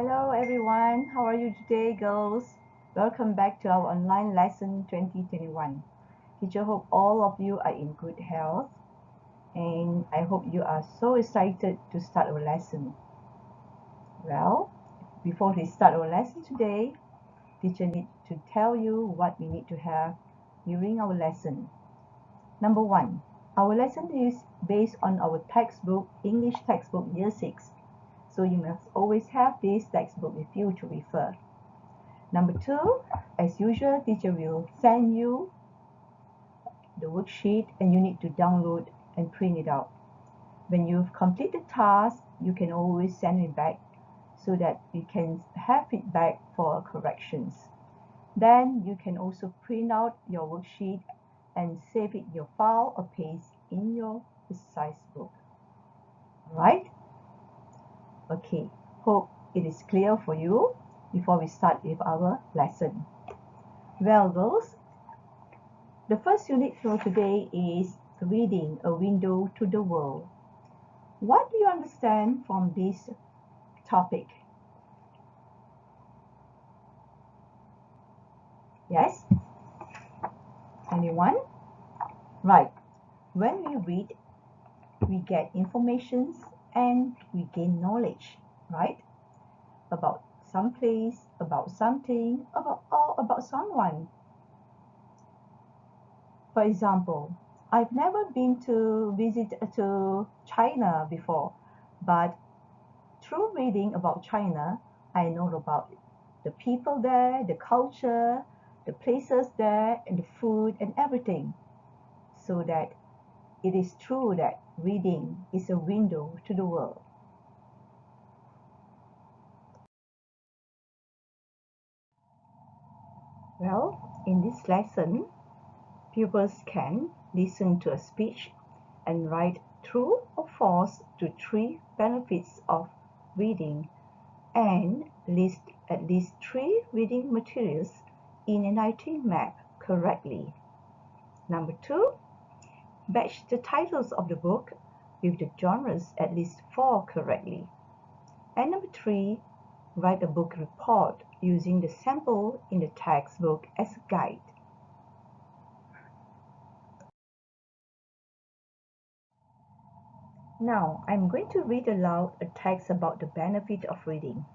Hello everyone, how are you today, girls? Welcome back to our online lesson 2021. Teacher hope all of you are in good health and I hope you are so excited to start our lesson. Well, before we start our lesson today, teacher need to tell you what we need to have during our lesson. Number 1, our lesson is based on our textbook, English textbook year 6. So you must always have this textbook with you to refer. Number 2, as usual, teacher will send you the worksheet and you need to download and print it out. When you've completed the task, you can always send it back so that we can have feedback for corrections. Then you can also print out your worksheet and save it in your file or paste in your exercise book. Alright? Okay, hope it is clear for you before we start with our lesson. Well, girls, the first unit for today is reading, a window to the world. What do you understand from this topic? Yes? Anyone? Right. When we read, we get information and we gain knowledge, right? About some place, about something, about someone. For example, I've never been to visit to China before, but through reading about China, I know about the people there, the culture, the places there, and the food and everything. So that it is true that reading is a window to the world. Well, in this lesson, pupils can listen to a speech and write true or false to 3 benefits of reading and list at least 3 reading materials in an writing map correctly. Number 2, match the titles of the book with the genres at least 4 correctly. And number 3, write a book report using the sample in the textbook as a guide. Now, I'm going to read aloud a text about the benefit of reading.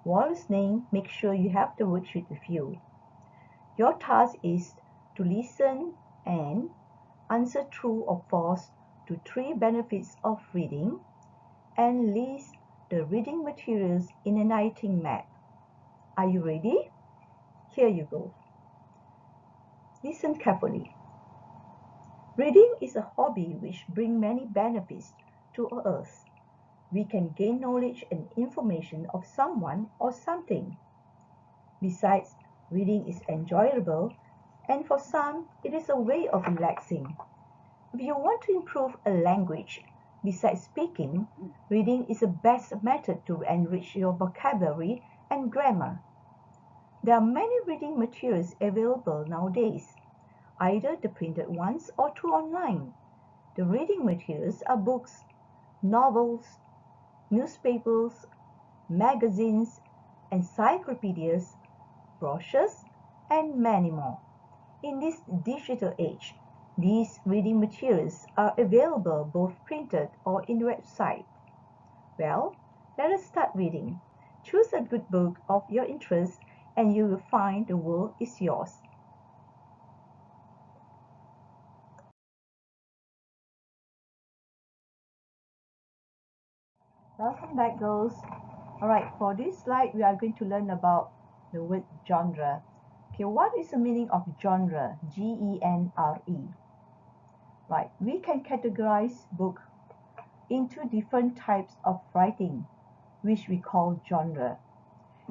While listening, make sure you have the worksheet with you. Your task is to listen and answer true or false to 3 benefits of reading and list the reading materials in an writing map. Are you ready? Here you go. Listen carefully. Reading is a hobby which brings many benefits to us. We can gain knowledge and information of someone or something. Besides, reading is enjoyable, and for some, it is a way of relaxing. If you want to improve a language, besides speaking, reading is the best method to enrich your vocabulary and grammar. There are many reading materials available nowadays, either the printed ones or through online. The reading materials are books, novels, newspapers, magazines, encyclopedias, brochures, and many more. In this digital age, these reading materials are available both printed or in the website. Well, let us start reading. Choose a good book of your interest and you will find the world is yours. Welcome back, girls. Alright, for this slide, we are going to learn about the word genre. Okay, what is the meaning of genre? G-E-N-R-E. Right, we can categorize book into different types of writing, which we call genre.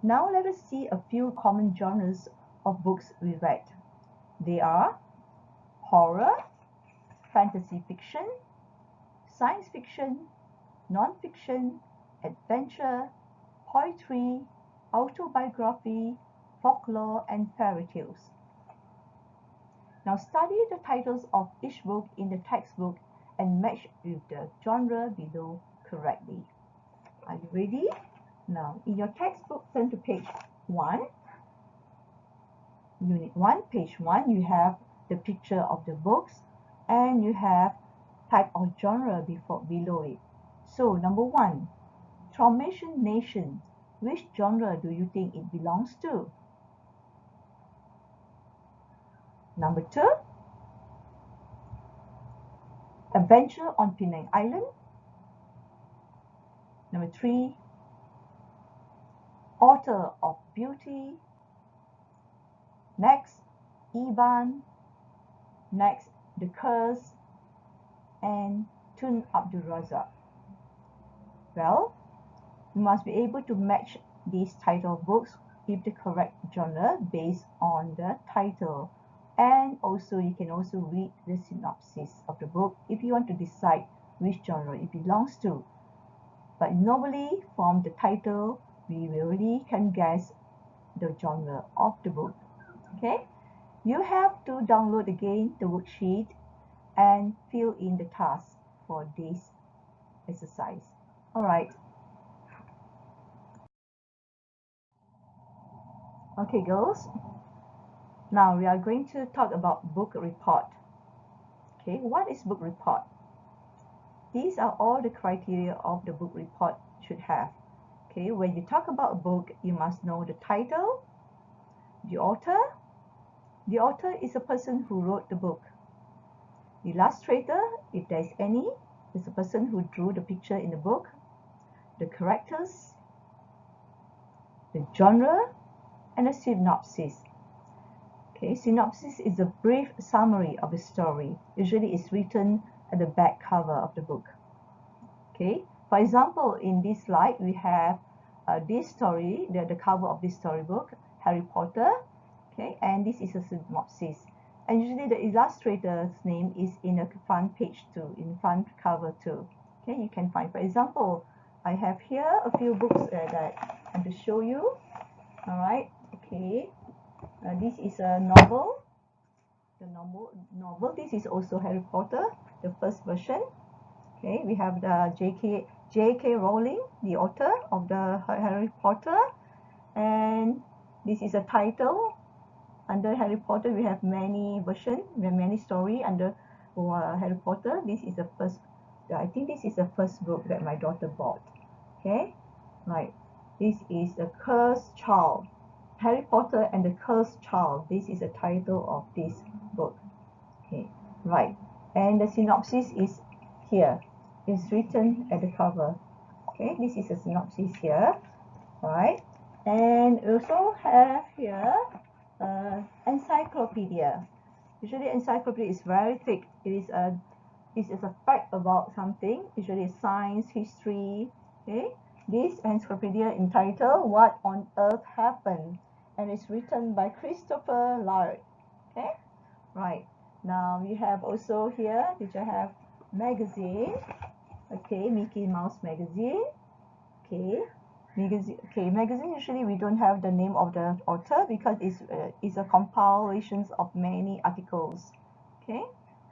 Now let us see a few common genres of books we read. They are horror, fantasy fiction, science fiction, non-fiction, adventure, poetry, autobiography, folklore, and fairy tales. Now study the titles of each book in the textbook and match with the genre below correctly. Are you ready? Now, in your textbook, turn to page 1, unit 1, page 1, you have the picture of the books and you have type of genre below it. So, number 1, Trollmation Nation. Which genre do you think it belongs to? Number 2, Adventure on Penang Island. Number 3, Author of Beauty. Next, Iban. Next, The Curse. And Tun Abdul Razak. Well, you must be able to match these title of books with the correct genre based on the title. And also you can also read the synopsis of the book if you want to decide which genre it belongs to. But normally from the title we really can guess the genre of the book. Okay, you have to download again the worksheet and fill in the task for this exercise. Alright. Okay girls, now we are going to talk about book report. Okay, what is book report? These are all the criteria of the book report should have. Okay, when you talk about a book, you must know the title, the author. The author is a person who wrote the book. The illustrator, if there is any, is the person who drew the picture in the book. The characters, the genre, and a synopsis. Okay, synopsis is a brief summary of the story. Usually it's written at the back cover of the book. Okay, for example, in this slide we have this story, the cover of this storybook, Harry Potter. Okay, and this is a synopsis. And usually the illustrator's name is in the front page too, in front cover too. Okay, you can find, for example, I have here a few books that I want to show you. Alright, okay, this is a novel. The novel. This is also Harry Potter, the first version. Okay, we have the J.K. Rowling, the author of the Harry Potter, and this is a title. Under Harry Potter, we have many versions, we have many stories under Harry Potter. This is the first. I think this is the first book that my daughter bought. Okay, right. This is The Cursed Child. Harry Potter and the Cursed Child. This is the title of this book. Okay, right. And the synopsis is here. It's written at the cover. Okay, this is a synopsis here. Right. And we also have here encyclopedia. Usually encyclopedia is very thick. It is a fact about something. Usually science, history. Okay. This encyclopedia entitled What on Earth Happened? And it's written by Christopher Lloyd. Okay. Right. Now we have also here, did you have magazine? Okay, Mickey Mouse magazine. Okay. Magazine usually we don't have the name of the author because it's a compilation of many articles. Okay,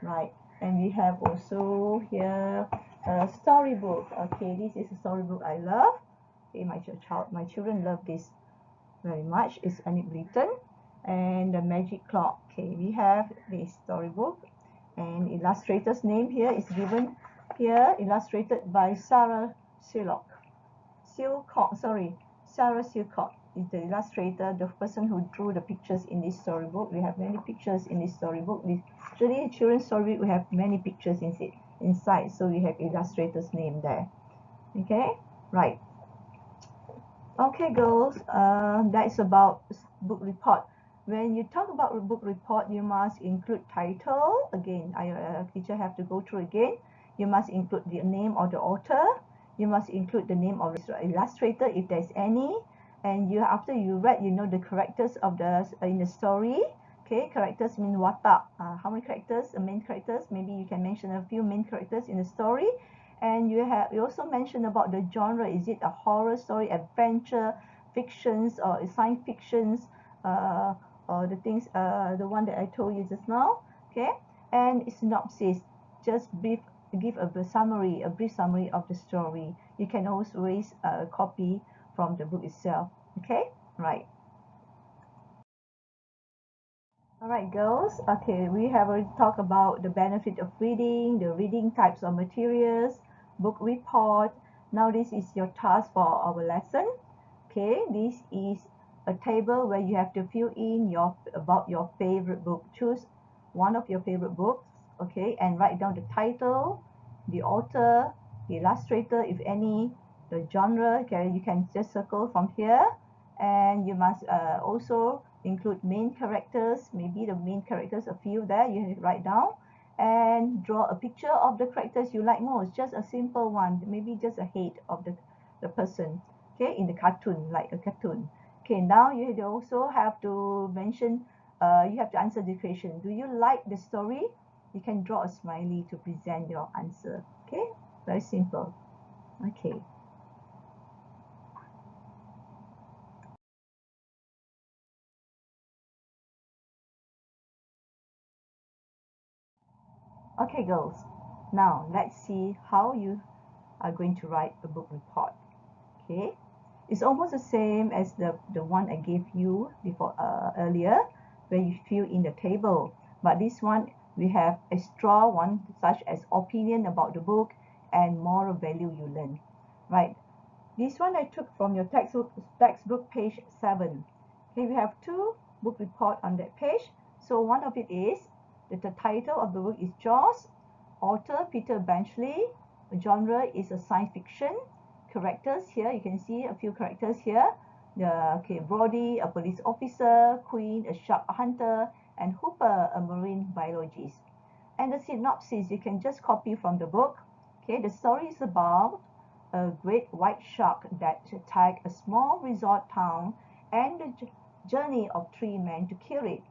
right. And we have also here a storybook. Okay, this is a storybook I love. Okay, my children love this very much. It's written. And the magic clock. Okay, we have this storybook, and illustrator's name here is given here, illustrated by Sarah Silcock. Sarah Silcock is the illustrator, the person who drew the pictures in this storybook. We have many pictures in this storybook. Usually, children's storybook we have many pictures inside, so we have illustrator's name there. Okay, right. Okay, girls, that's about book report. When you talk about a book report, you must include title. Again, teacher have to go through again. You must include the name of the author. You must include the name of the illustrator if there's any. And after you read, you know the characters of in the story. Okay, characters mean watak. How many characters? Main characters. Maybe you can mention a few main characters in the story. And you also mentioned about the genre. Is it a horror story, adventure, fictions, or science fictions? Or the things, the one that I told you just now. Okay, and synopsis. Just give a brief summary of the story. You can always copy from the book itself. Okay, right. All right, girls. Okay, we have already talked about the benefit of reading, the reading types of materials, book report. Now this is your task for our lesson. Okay, this is a table where you have to fill in about your favorite book. Choose one of your favorite books, okay, and write down the title, the author, the illustrator, if any, the genre. Okay, you can just circle from here, and you must also include main characters. Maybe the main characters, a few there, you have to write down, and draw a picture of the characters you like most. Just a simple one, maybe just a head of the person, okay, in the cartoon, like a cartoon. Okay, now you also have to mention, you have to answer the question. Do you like the story? You can draw a smiley to present your answer. Okay, very simple. Okay. Okay, girls. Now let's see how you are going to write a book report. Okay, it's almost the same as the one I gave you before earlier, where you fill in the table. But this one we have extra one, such as opinion about the book and moral value you learn. Right. This one I took from your textbook page 7. Okay, we have two book report on that page. So one of it is that the title of the book is Jaws, author Peter Benchley, the genre is a science fiction. Characters here, you can see a few characters here. Okay, Brody, a police officer, Queen, a shark hunter, and Hooper, a marine biologist. And the synopsis, you can just copy from the book. Okay, the story is about a great white shark that attacked a small resort town and the journey of three men to kill it.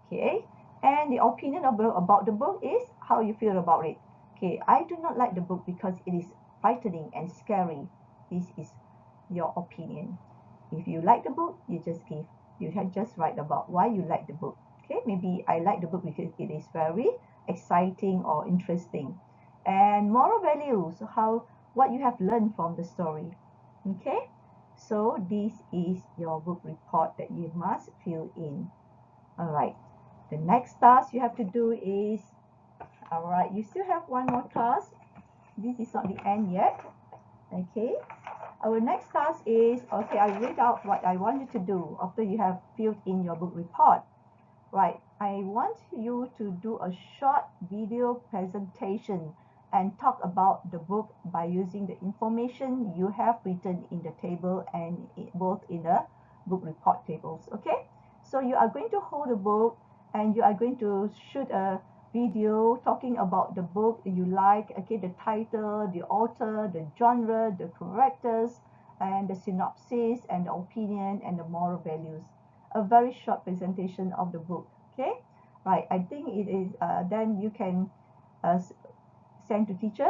Okay, and the opinion about the book is how you feel about it. Okay, I do not like the book because it is frightening and scary. This is your opinion. If you like the book, you have just write about why you like the book. Okay, maybe I like the book because it is very exciting or interesting. And moral values, how what you have learned from the story. Okay, so this is your book report that you must fill in. All right. The next task you have to do is, all right, you still have one more task. This is not the end yet. Okay. Our next task is, okay, I read out what I want you to do after you have filled in your book report. Right. I want you to do a short video presentation and talk about the book by using the information you have written in the table and both in the book report tables. Okay. So you are going to hold the book and you are going to shoot a video talking about the book you like, okay, the title, the author, the genre, the characters, and the synopsis and the opinion and the moral values. A very short presentation of the book. Okay, right. I think it is. Then you can uh, send to teacher.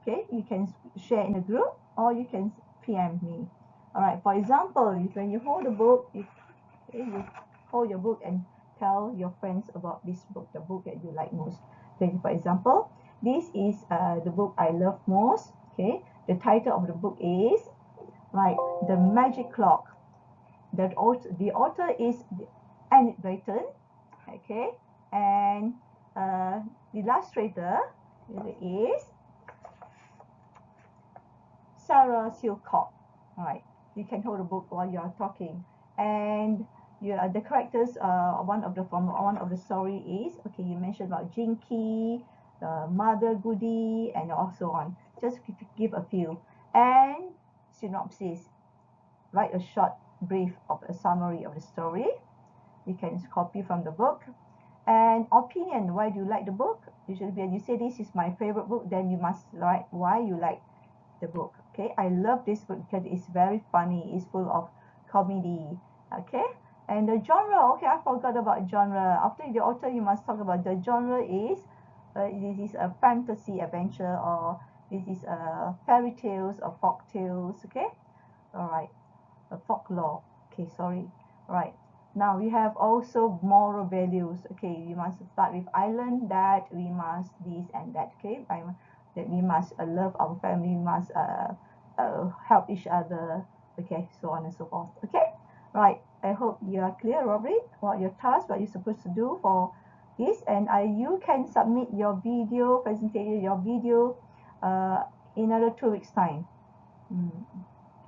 Okay, you can share in a group or you can PM me. All right. For example, if when you hold the book, if okay, you hold your book and tell your friends about this book, the book that you like most. Okay, for example, this is the book I love most. Okay, the title of the book is right, The Magic Clock. The author is Enid Blyton, okay, and the illustrator is Sarah Silcock. All right, you can hold a book while you are talking, and the characters. One of the story is, okay. You mentioned about Jinky, Mother Goody, and also on. Just give a few and synopsis. Write a short brief of a summary of the story. You can copy from the book. And opinion, why do you like the book? Usually when you say this is my favorite book, then you must write why you like the book. Okay, I love this book because it's very funny. It's full of comedy. Okay, and the genre. Okay, I forgot about genre. After the author, you must talk about the genre is. This is a fantasy adventure, or this is a fairy tales or folk tales. Okay, all right, a folklore. Okay, sorry. All right. Now we have also moral values. Okay, we must start with I learned that we must this and that. Okay, that we must love our family, we must help each other. Okay, so on and so forth. Okay, right. I hope you are clear, Robert, what your task, what you're supposed to do for this, and you can submit your video presentation, your video, in another 2 weeks time. Mm.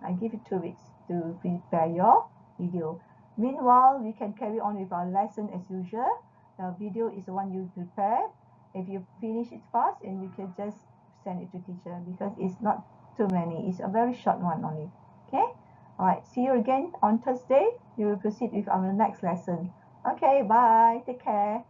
I give you 2 weeks to prepare your video. Meanwhile, we can carry on with our lesson as usual. The video is the one you prepare. If you finish it fast, and you can just send it to teacher because it's not too many. It's a very short one only. Okay. All right. See you again on Thursday. We will proceed with our next lesson. Okay. Bye. Take care.